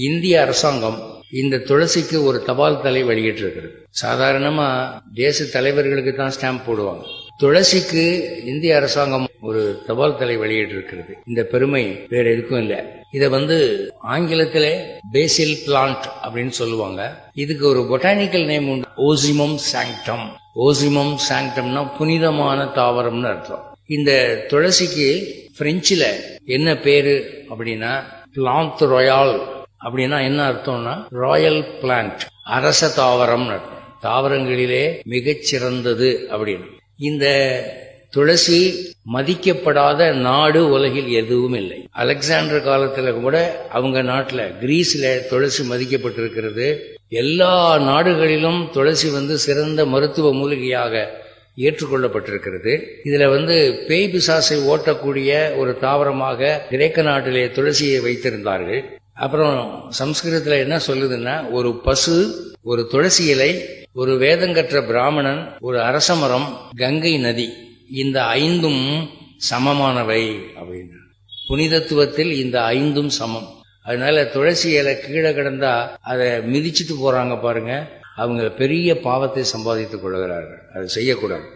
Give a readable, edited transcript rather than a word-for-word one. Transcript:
இந்திய அரசாங்கம் இந்த துளசிக்கு ஒரு தபால் தலை வெளியிட்டிருக்கிறது. சாதாரணமா தேச தலைவர்களுக்கு தான் ஸ்டாம்ப் போடுவாங்க. துளசிக்கு இந்திய அரசாங்கம் ஒரு தபால் தலை வெளியிட்டிருக்கிறது. இந்த பெருமை வேற எதுக்கும் இல்லை. இத ஆங்கிலத்திலே பேசில் பிளான்ட் அப்படின்னு சொல்லுவாங்க. இதுக்கு ஒரு பொட்டானிக்கல் நேம் உண்டு, ஓசிமம் சாங்டம். ஓசிமம் சாங்டம்னா புனிதமான தாவரம்னு அர்த்தம். இந்த துளசிக்கு பிரெஞ்சில என்ன பேரு அப்படின்னா பிளான்ட் ராயல். அப்படின்னா என்ன அர்த்தம்னா ராயல் பிளான்ட், அரச தாவரம் அர்த்தம். தாவரங்களிலே மிகச்சிறந்தது அப்படின்னு. இந்த துளசி மதிக்கப்படாத நாடு உலகில் எதுவும் இல்லை. அலெக்சாண்டர் காலத்துல கூட அவங்க நாட்டுல கிரீஸ்ல துளசி மதிக்கப்பட்டிருக்கிறது. எல்லா நாடுகளிலும் துளசி சிறந்த மருத்துவ மூலிகையாக ஏற்றுக்கொள்ளப்பட்டிருக்கிறது. இதுல பேய் பிசாசை ஓட்டக்கூடிய ஒரு தாவரமாக கிரேக்க நாட்டிலே துளசியை வைத்திருந்தார்கள். அப்புறம் சம்ஸ்கிருதத்துல என்ன சொல்லுதுன்னா, ஒரு பசு, ஒரு துளசி இலை, ஒரு வேதங்கற்ற பிராமணன், ஒரு அரசமரம், கங்கை நதி, இந்த 5ம் சமமானவை அப்படின்னு. புனிதத்துவத்தில் இந்த 5ம் சமம். அதனால துளசி இலை கீழே கிடந்தா அதை மிதிச்சுட்டு போறாங்க பாருங்க, அவங்க பெரிய பாவத்தை சம்பாதித்துக் கொள்கிறார்கள். அது செய்யக்கூடாது.